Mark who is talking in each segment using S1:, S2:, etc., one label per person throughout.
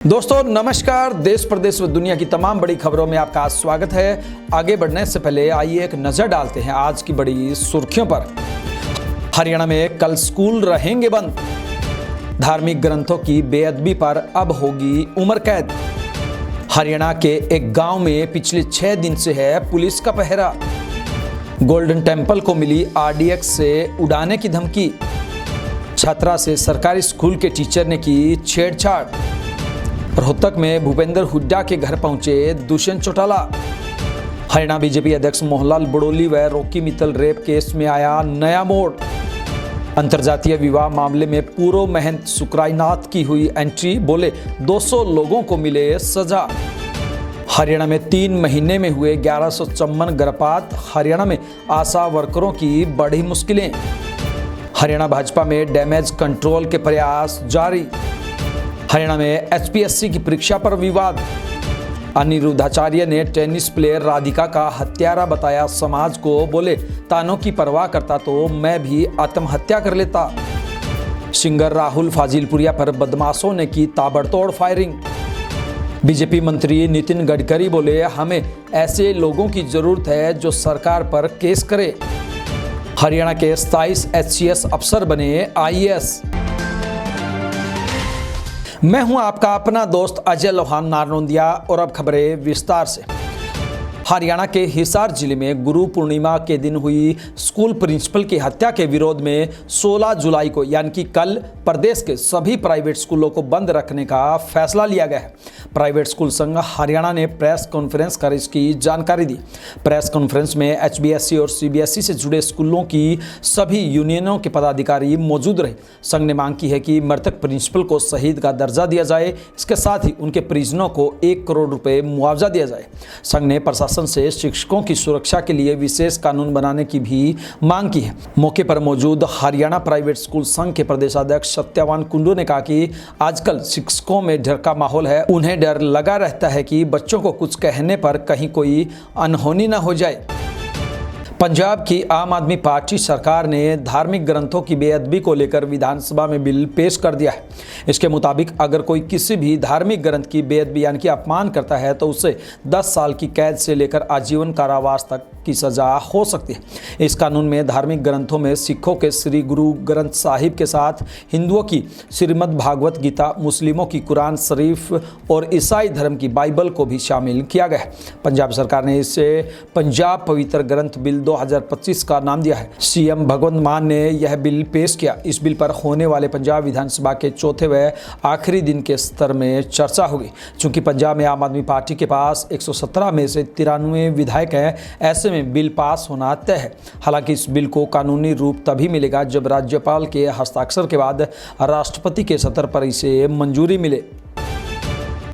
S1: दोस्तों नमस्कार। देश प्रदेश व दुनिया की तमाम बड़ी खबरों में आपका स्वागत है। आगे बढ़ने से पहले आइए एक नजर डालते हैं आज की बड़ी सुर्खियों पर। हरियाणा में कल स्कूल रहेंगे बंद। धार्मिक ग्रंथों की बेअदबी पर अब होगी उम्र कैद। हरियाणा के एक गांव में पिछले 6 दिन से है पुलिस का पहरा। गोल्डन टेम्पल को मिली आरडीएक्स से उड़ाने की धमकी। छात्रा से सरकारी स्कूल के टीचर ने की छेड़छाड़। रोहतक में भूपेंद्र हुड्डा के घर पहुंचे दुष्यंत चौटाला। हरियाणा बीजेपी अध्यक्ष मोहनलाल बड़ोली व रॉकी मित्तल रेप केस में आया नया मोड़। अंतर्जातीय विवाह मामले में पूर्व महंत सुकराईनाथ की हुई एंट्री, बोले 200 लोगों को मिले सजा। हरियाणा में 3 महीने में हुए 1154 गर्भपात। हरियाणा में आशा वर्करों की बढ़ी मुश्किलें। हरियाणा भाजपा में डैमेज कंट्रोल के प्रयास जारी। हरियाणा में एचपीएससी की परीक्षा पर विवाद। अनिरुद्धाचार्य ने टेनिस प्लेयर राधिका का हत्यारा बताया समाज को, बोले तानों की परवाह करता तो मैं भी आत्महत्या कर लेता। सिंगर राहुल फाजिलपुरिया पर बदमाशों ने की ताबड़तोड़ फायरिंग। बीजेपी मंत्री नितिन गडकरी बोले हमें ऐसे लोगों की जरूरत है जो सरकार पर केस करे। हरियाणा के 27 एचसीएस अफसर बने आईएएस। मैं हूं आपका अपना दोस्त अजय लोहान नारनौंदिया और अब खबरें विस्तार से। हरियाणा के हिसार जिले में गुरु पूर्णिमा के दिन हुई स्कूल प्रिंसिपल की हत्या के विरोध में 16 जुलाई को यानी कि कल प्रदेश के सभी प्राइवेट स्कूलों को बंद रखने का फैसला लिया गया है। प्राइवेट स्कूल संघ हरियाणा ने प्रेस कॉन्फ्रेंस कर इसकी जानकारी दी। प्रेस कॉन्फ्रेंस में एचबीएसई और सीबीएसई से जुड़े स्कूलों की सभी यूनियनों के पदाधिकारी मौजूद रहे। संघ ने मांग की है कि मृतक प्रिंसिपल को शहीद का दर्जा दिया जाए। इसके साथ ही उनके परिजनों को 1 करोड़ रुपए मुआवजा दिया जाए। संघ ने प्रशासन से शिक्षकों की सुरक्षा के लिए विशेष कानून बनाने की भी मांग की है। मौके पर मौजूद हरियाणा प्राइवेट स्कूल संघ के प्रदेशाध्यक्ष सत्यवान कुंडू ने कहा कि आजकल शिक्षकों में डर का माहौल है। उन्हें डर लगा रहता है कि बच्चों को कुछ कहने पर कहीं कोई अनहोनी न हो जाए। पंजाब की आम आदमी पार्टी सरकार ने धार्मिक ग्रंथों की बेअदबी को लेकर विधानसभा में बिल पेश कर दिया है। इसके मुताबिक अगर कोई किसी भी धार्मिक ग्रंथ की बेअदबी यानी कि अपमान करता है तो उसे 10 साल की कैद से लेकर आजीवन कारावास तक की सजा हो सकती है। इस कानून में धार्मिक ग्रंथों में सिखों के श्री गुरु ग्रंथ साहिब के साथ हिंदुओं की श्रीमद् भागवत गीता, मुस्लिमों की कुरान शरीफ और ईसाई धर्म की बाइबल को भी शामिल किया गया है। पंजाब सरकार ने इसे पंजाब पवित्र ग्रंथ बिल 2025 का नाम दिया है। सीएम भगवंत मान ने यह बिल पेश किया। इस बिल पर होने वाले पंजाब विधानसभा के चौथे व आखिरी दिन के स्तर में चर्चा होगी। चूंकि पंजाब में आम आदमी पार्टी के पास 117 में से 93 विधायक हैं, ऐसे में बिल पास होना तय है। हालांकि इस बिल को कानूनी रूप तभी मिलेगा जब राज्यपाल के हस्ताक्षर के बाद राष्ट्रपति के सत्र पर इसे मंजूरी मिले।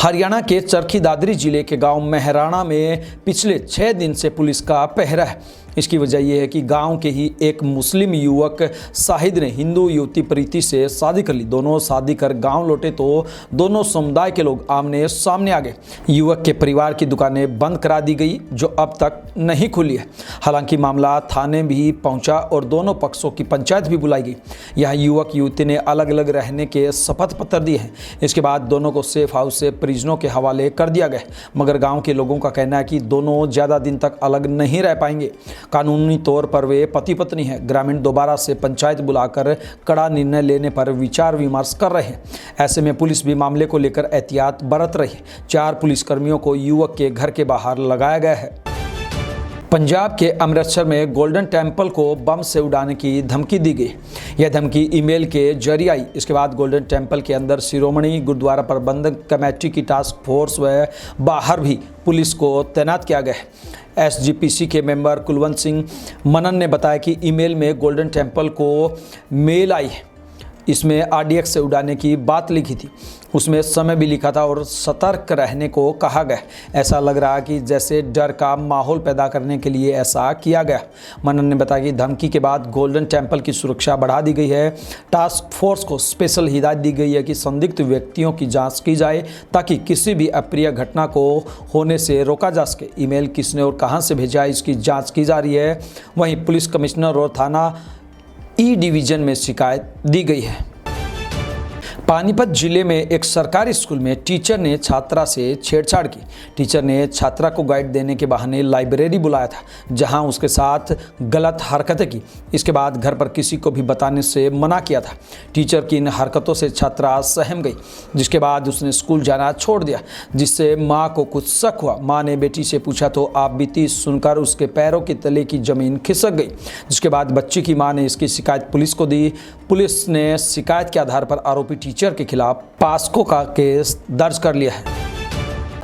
S1: हरियाणा के चरखी दादरी जिले के गांव मेहराणा में पिछले 6 दिन से पुलिस का पहरा है। इसकी वजह यह है कि गांव के ही एक मुस्लिम युवक शाहिद ने हिंदू युवती प्रीति से शादी कर ली। दोनों शादी कर गांव लौटे तो दोनों समुदाय के लोग आमने सामने आ गए। युवक के परिवार की दुकानें बंद करा दी गई जो अब तक नहीं खुली है। हालांकि मामला थाने भी पहुंचा और दोनों पक्षों की पंचायत भी बुलाई गई। यह युवक युवती ने अलग अलग रहने के शपथ पत्र दिए हैं। इसके बाद दोनों को सेफ हाउस से परिजनों के हवाले कर दिया गया। मगर गाँव के लोगों का कहना है कि दोनों ज़्यादा दिन तक अलग नहीं रह पाएंगे। कानूनी तौर पर वे पति पत्नी हैं। ग्रामीण दोबारा से पंचायत बुलाकर कड़ा निर्णय लेने पर विचार विमर्श कर रहे हैं। ऐसे में पुलिस भी मामले को लेकर एहतियात बरत रही है। 4 पुलिसकर्मियों को युवक के घर के बाहर लगाया गया है। पंजाब के अमृतसर में गोल्डन टेम्पल को बम से उड़ाने की धमकी दी गई। यह धमकी ईमेल के जरिए आई। इसके बाद गोल्डन टेम्पल के अंदर शिरोमणि गुरुद्वारा प्रबंधक कमेटी की टास्क फोर्स व बाहर भी पुलिस को तैनात किया गया है। एसजीपीसी के मेंबर कुलवंत सिंह मनन ने बताया कि ईमेल में गोल्डन टेम्पल को मेल आई है। इसमें आरडीएक्स से उड़ाने की बात लिखी थी। उसमें समय भी लिखा था और सतर्क रहने को कहा गया। ऐसा लग रहा कि जैसे डर का माहौल पैदा करने के लिए ऐसा किया गया। मनन ने बताया कि धमकी के बाद गोल्डन टेम्पल की सुरक्षा बढ़ा दी गई है। टास्क फोर्स को स्पेशल हिदायत दी गई है कि संदिग्ध व्यक्तियों की जांच की जाए ताकि किसी भी अप्रिय घटना को होने से रोका जा सके। ईमेल किसने और कहां से भेजा है इसकी जाँच की जा रही है। वहीं पुलिस कमिश्नर और थाना ई डिवीज़न में शिकायत दी गई है। पानीपत जिले में एक सरकारी स्कूल में टीचर ने छात्रा से छेड़छाड़ की। टीचर ने छात्रा को गाइड देने के बहाने लाइब्रेरी बुलाया था, जहां उसके साथ गलत हरकतें की। इसके बाद घर पर किसी को भी बताने से मना किया था। टीचर की इन हरकतों से छात्रा सहम गई, जिसके बाद उसने स्कूल जाना छोड़ दिया, जिससे माँ को कुछ शक हुआ। माँ ने बेटी से पूछा तो आप बीती सुनकर उसके पैरों के तले की जमीन खिसक गई। जिसके बाद बच्ची की माँ ने इसकी शिकायत पुलिस को दी। पुलिस ने शिकायत के आधार पर आरोपी टीचर के खिलाफ पास्को का केस दर्ज कर लिया है।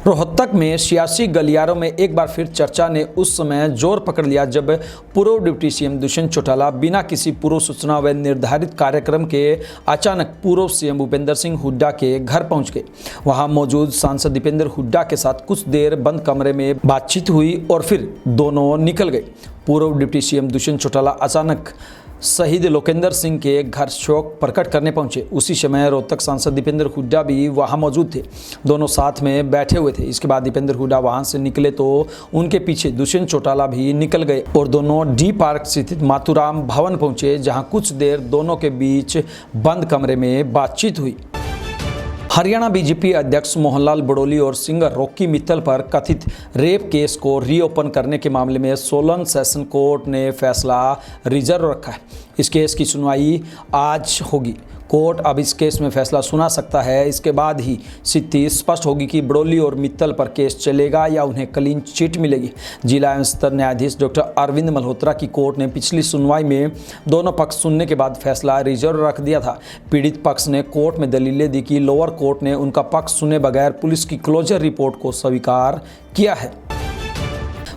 S1: रोहतक में सियासी गलियारों में एक बार फिर चर्चा ने उस समय जोर पकड़ लिया जब पूर्व डिप्टी सीएम दुष्यंत चौटाला बिना किसी पूर्व सूचना व निर्धारित कार्यक्रम के अचानक पूर्व सीएम भूपेंद्र सिंह हुड्डा के घर पहुंच गए। वहां मौजूद सांसद दीपेंद्र हुड्डा के साथ कुछ देर बंद कमरे में बातचीत हुई और फिर दोनों निकल गए। पूर्व डिप्टी सीएम दुष्यंत चौटाला अचानक शहीद लोकेंद्र सिंह के घर शोक प्रकट करने पहुंचे। उसी समय रोहतक सांसद दीपेंद्र हुड्डा भी वहां मौजूद थे। दोनों साथ में बैठे हुए थे। इसके बाद दीपेंद्र हुड्डा वहां से निकले तो उनके पीछे दुष्यंत चौटाला भी निकल गए और दोनों डी पार्क स्थित मातूराम भवन पहुंचे, जहां कुछ देर दोनों के बीच बंद कमरे में बातचीत हुई। हरियाणा बीजेपी अध्यक्ष मोहनलाल बड़ोली और सिंगर रॉकी मित्तल पर कथित रेप केस को रीओपन करने के मामले में सोलन सेशन कोर्ट ने फैसला रिजर्व रखा है। इस केस की सुनवाई आज होगी। कोर्ट अब इस केस में फैसला सुना सकता है। इसके बाद ही स्थिति स्पष्ट होगी कि बड़ोली और मित्तल पर केस चलेगा या उन्हें क्लीन चिट मिलेगी। जिला एवं सत्र न्यायाधीश डॉक्टर अरविंद मल्होत्रा की कोर्ट ने पिछली सुनवाई में दोनों पक्ष सुनने के बाद फैसला रिजर्व रख दिया था। पीड़ित पक्ष ने कोर्ट में दलीलें दी कि लोअर कोर्ट ने उनका पक्ष सुने बगैर पुलिस की क्लोजर रिपोर्ट को स्वीकार किया है।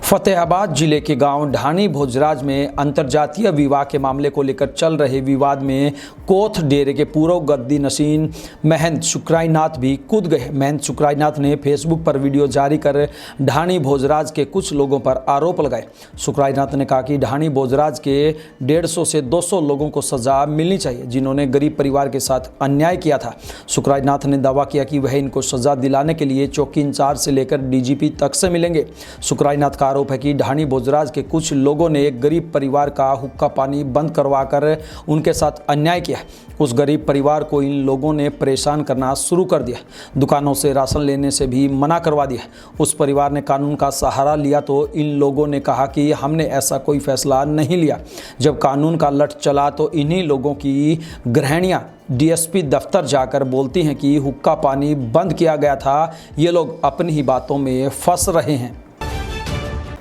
S1: फतेहाबाद जिले के गांव ढाणी भोजराज में अंतर्जातीय विवाह के मामले को लेकर चल रहे विवाद में कोथ डेरे के पूर्व गद्दी नशीन महंत शुक्राईनाथ भी कूद गए। महंत शुक्राईनाथ ने फेसबुक पर वीडियो जारी कर ढाणी भोजराज के कुछ लोगों पर आरोप लगाए। शुक्राईनाथ ने कहा कि ढाणी भोजराज के 150 से 200 लोगों को सजा मिलनी चाहिए, जिन्होंने गरीब परिवार के साथ अन्याय किया था। शुक्राईनाथ ने दावा किया कि वह इनको सजा दिलाने के लिए चौकी इंचार्ज से लेकर डीजीपी तक से मिलेंगे। शुक्राईनाथ का आरोप है कि ढाणी भोजराज के कुछ लोगों ने एक गरीब परिवार का हुक्का पानी बंद करवाकर उनके साथ अन्याय किया। उस गरीब परिवार को इन लोगों ने परेशान करना शुरू कर दिया। दुकानों से राशन लेने से भी मना करवा दिया। उस परिवार ने कानून का सहारा लिया तो इन लोगों ने कहा कि हमने ऐसा कोई फैसला नहीं लिया। जब कानून का लठ चला तो इन्हीं लोगों की गृहिणियां डीएसपी दफ्तर जाकर बोलती हैं कि हुक्का पानी बंद किया गया था। ये लोग अपनी ही बातों में फंस रहे हैं।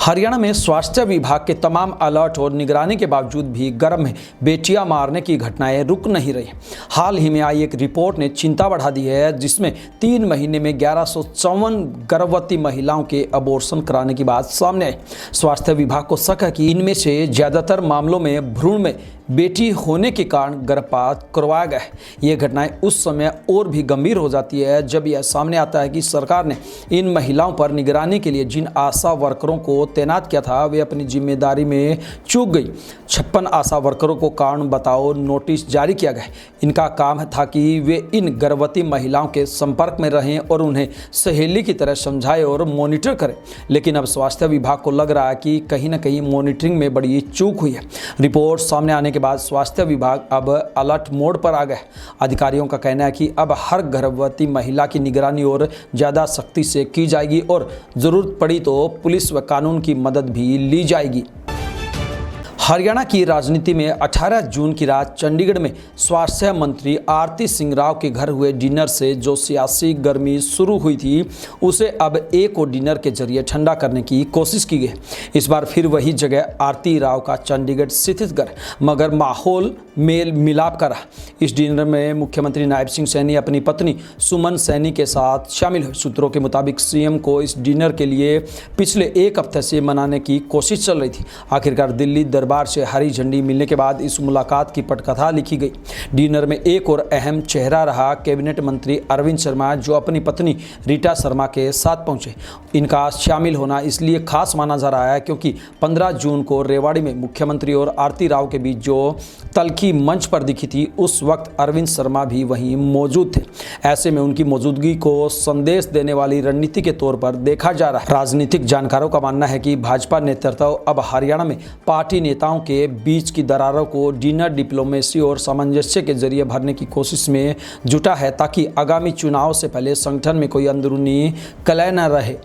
S1: हरियाणा में स्वास्थ्य विभाग के तमाम अलर्ट और निगरानी के बावजूद भी गर्भ में बेटियां मारने की घटनाएं रुक नहीं रही। हाल ही में आई एक रिपोर्ट ने चिंता बढ़ा दी है, जिसमें 3 महीने में 1154 गर्भवती महिलाओं के अबॉर्शन कराने की बात सामने आई। स्वास्थ्य विभाग को शक है कि इनमें से ज़्यादातर मामलों में भ्रूण में बेटी होने के कारण गर्भपात करवाया गया है। ये घटनाएं उस समय और भी गंभीर हो जाती है जब यह सामने आता है कि सरकार ने इन महिलाओं पर निगरानी के लिए जिन आशा वर्करों को तैनात किया था वे अपनी जिम्मेदारी में चूक गई। 56 आशा वर्करों को कारण बताओ नोटिस जारी किया गया। इनका काम था कि वे इन गर्भवती महिलाओं के संपर्क में रहें और उन्हें सहेली की तरह समझाएं और मॉनिटर करें। लेकिन अब स्वास्थ्य विभाग को लग रहा है कि कहीं ना कहीं मॉनिटरिंग में बड़ी चूक हुई है। रिपोर्ट सामने आने के बाद स्वास्थ्य विभाग अब अलर्ट मोड पर आ गया। अधिकारियों का कहना है कि अब हर गर्भवती महिला की निगरानी और ज़्यादा सख्ती से की जाएगी और ज़रूरत पड़ी तो पुलिस व कानून की मदद भी ली जाएगी। हरियाणा की राजनीति में 18 जून की रात चंडीगढ़ में स्वास्थ्य मंत्री आरती सिंह राव के घर हुए डिनर से जो सियासी गर्मी शुरू हुई थी, उसे अब एक और डिनर के जरिए ठंडा करने की कोशिश की गई। इस बार फिर वही जगह आरती राव का चंडीगढ़ स्थित घर, मगर माहौल मेल मिलाप का रहा। इस डिनर में मुख्यमंत्री नायब सिंह सैनी अपनी पत्नी सुमन सैनी के साथ शामिल हुए। सूत्रों के मुताबिक सीएम को इस डिनर के लिए पिछले 1 हफ्ते से मनाने की कोशिश चल रही थी। आखिरकार दिल्ली दरबार से हरी झंडी मिलने के बाद इस मुलाकात की पटकथा लिखी गई। डिनर में एक और अहम चेहरा रहा कैबिनेट मंत्री अरविंद शर्मा, जो अपनी पत्नी रीटा शर्मा के साथ पहुंचे। इनका शामिल होना इसलिए खास माना जा रहा है क्योंकि 15 जून को रेवाड़ी में मुख्यमंत्री और आरती राव के बीच जो तल्खी मंच पर दिखी थी, उस वक्त अरविंद शर्मा भी वहीं मौजूद थे। ऐसे में उनकी मौजूदगी को संदेश देने वाली रणनीति के तौर पर देखा जा रहा है। राजनीतिक जानकारों का मानना है कि भाजपा नेतृत्व अब हरियाणा में पार्टी नेता नेताओं के बीच की दरारों को डिनर डिप्लोमेसी और सामंजस्य के जरिए भरने की कोशिश में जुटा है ताकि आगामी चुनाव से पहले संगठन में कोई अंदरूनी कलह न रहे।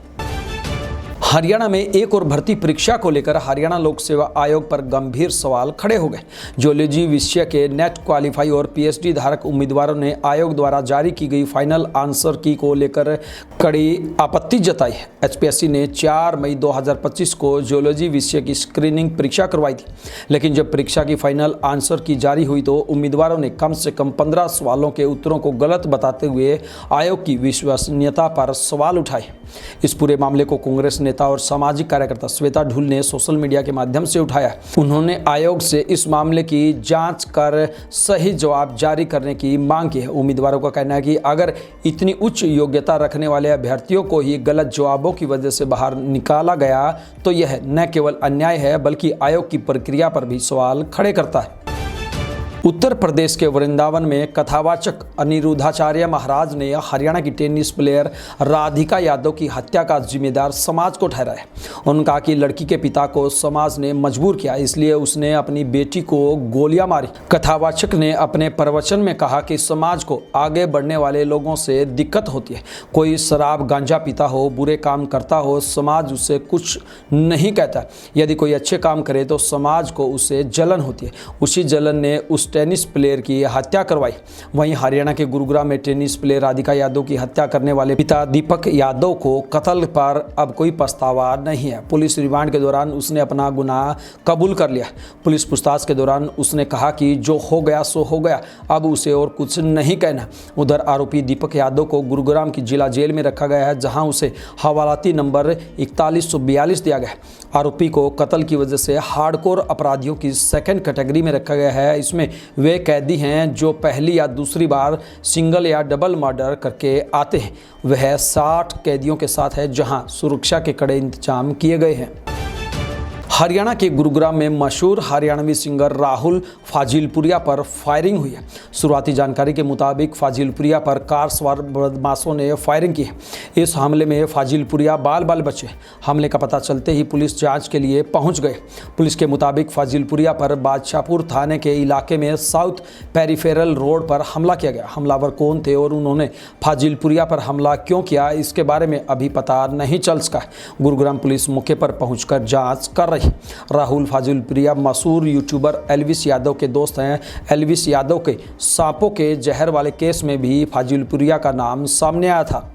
S1: हरियाणा में एक और भर्ती परीक्षा को लेकर हरियाणा लोक सेवा आयोग पर गंभीर सवाल खड़े हो गए। जूलॉजी विषय के नेट क्वालिफाई और पीएचडी धारक उम्मीदवारों ने आयोग द्वारा जारी की गई फाइनल आंसर की को लेकर कड़ी आपत्ति जताई है। एचपीएससी ने 4 मई 2025 को जूलॉजी विषय की स्क्रीनिंग परीक्षा करवाई थी, लेकिन जब परीक्षा की फाइनल आंसर की जारी हुई तो उम्मीदवारों ने कम से कम 15 सवालों के उत्तरों को गलत बताते हुए आयोग की विश्वसनीयता पर सवाल उठाए। इस पूरे मामले को कांग्रेस नेता और सामाजिक कार्यकर्ता श्वेता ढुल ने सोशल मीडिया के माध्यम से उठाया। उन्होंने आयोग से इस मामले की जांच कर सही जवाब जारी करने की मांग की है। उम्मीदवारों का कहना है कि अगर इतनी उच्च योग्यता रखने वाले अभ्यर्थियों को ही गलत जवाबों की वजह से बाहर निकाला गया तो यह न केवल अन्याय है बल्कि आयोग की प्रक्रिया पर भी सवाल खड़े करता है। उत्तर प्रदेश के वृंदावन में कथावाचक अनिरुद्धाचार्य महाराज ने हरियाणा की टेनिस प्लेयर राधिका यादव की हत्या का जिम्मेदार समाज को ठहराया। उन्होंने कहा कि लड़की के पिता को समाज ने मजबूर किया, इसलिए उसने अपनी बेटी को गोलियां मारी। कथावाचक ने अपने प्रवचन में कहा कि समाज को आगे बढ़ने वाले लोगों से दिक्कत होती है। कोई शराब गांजा पीता हो, बुरे काम करता हो, समाज उसे कुछ नहीं कहता। यदि कोई अच्छे काम करे तो समाज को उससे जलन होती है। उसी जलन ने उस टेनिस प्लेयर की हत्या करवाई। वहीं हरियाणा के गुरुग्राम में टेनिस प्लेयर राधिका यादव की हत्या करने वाले पिता दीपक यादव को कत्ल पर अब कोई पछतावा नहीं है। पुलिस रिमांड के दौरान उसने अपना गुनाह कबूल कर लिया। पुलिस पूछताछ के दौरान उसने कहा कि जो हो गया सो हो गया, अब उसे और कुछ नहीं कहना। उधर आरोपी दीपक यादव को गुरुग्राम की जिला जेल में रखा गया है, जहां उसे हवालाती नंबर 4142 दिया गया। आरोपी को कत्ल की वजह से हार्डकोर अपराधियों की सेकंड कैटेगरी में रखा गया है। इसमें वे कैदी हैं जो पहली या दूसरी बार सिंगल या डबल मर्डर करके आते हैं। वह 60 कैदियों के साथ है, जहां सुरक्षा के कड़े इंतजाम किए गए हैं। हरियाणा के गुरुग्राम में मशहूर हरियाणवी सिंगर राहुल फाजिलपुरिया पर फायरिंग हुई है। शुरुआती जानकारी के मुताबिक फाजिलपुरिया पर कार सवार बदमाशों ने फायरिंग की है। इस हमले में फाजिलपुरिया बाल बाल बचे। हमले का पता चलते ही पुलिस जांच के लिए पहुंच गए। पुलिस के मुताबिक फाजिलपुरिया पर बादशाहपुर थाने के इलाके में साउथ पेरिफेरल रोड पर हमला किया गया। हमलावर कौन थे और उन्होंने फाजिलपुरिया पर हमला क्यों किया, इसके बारे में अभी पता नहीं चल सका है। गुरुग्राम पुलिस मौके पर पहुंचकर जांच कर रही। राहुल फाजिलपुरिया मशहूर यूट्यूबर एल्विस यादव के दोस्त हैं। एल्विस यादव के सांपों के जहर वाले केस में भी फाजिलपुरिया का नाम सामने आया था।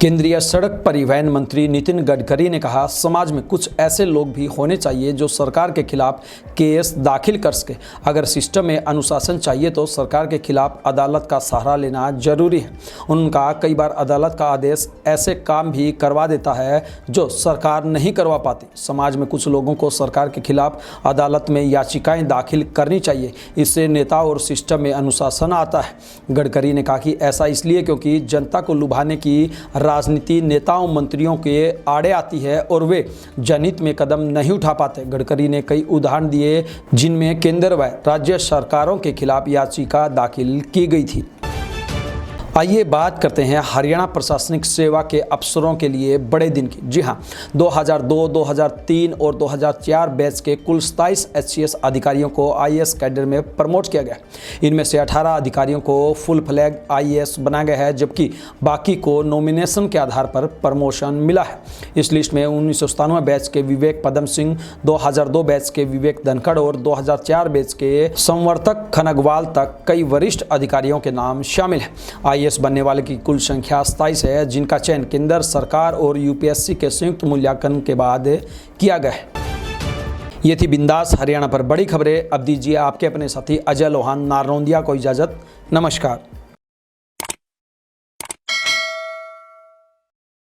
S1: केंद्रीय सड़क परिवहन मंत्री नितिन गडकरी ने कहा, समाज में कुछ ऐसे लोग भी होने चाहिए जो सरकार के खिलाफ केस दाखिल कर सके। अगर सिस्टम में अनुशासन चाहिए तो सरकार के खिलाफ अदालत का सहारा लेना जरूरी है। उनका कई बार अदालत का आदेश ऐसे काम भी करवा देता है जो सरकार नहीं करवा पाती। समाज में कुछ लोगों को सरकार के खिलाफ अदालत में याचिकाएं दाखिल करनी चाहिए। इससे नेता और सिस्टम में अनुशासन आता है। गडकरी ने कहा कि ऐसा इसलिए क्योंकि जनता को लुभाने की राजनीति नेताओं मंत्रियों के आड़े आती है और वे जनहित में कदम नहीं उठा पाते। गडकरी ने कई उदाहरण दिए जिनमें केंद्र व राज्य सरकारों के खिलाफ याचिका दाखिल की गई थी। आइए बात करते हैं हरियाणा प्रशासनिक सेवा के अफसरों के लिए बड़े दिन की। जी हां, 2002, 2003 और 2004 बैच के कुल 27 एचसीएस अधिकारियों को आईएएस कैडर में प्रमोट किया गया। इनमें से 18 अधिकारियों को फुल फ्लैग आईएएस बनाया गया है, जबकि बाकी को नॉमिनेशन के आधार पर प्रमोशन मिला है। इस लिस्ट में 1997 बैच के विवेक पदम सिंह, 2002 बैच के विवेक धनखड़ और 2004 बैच के संवर्तक खनगवाल तक कई वरिष्ठ अधिकारियों के नाम शामिल हैं। आईएएस बनने वाले की कुल संख्या 27 है, जिनका चयन केंद्र सरकार और यूपीएससी के संयुक्त मूल्यांकन के बाद किया गया है। ये थी बिंदास हरियाणा पर बड़ी खबरें। अब दीजिए आपके अपने साथी अजय लोहान नारनौंदिया को इजाजत। नमस्कार।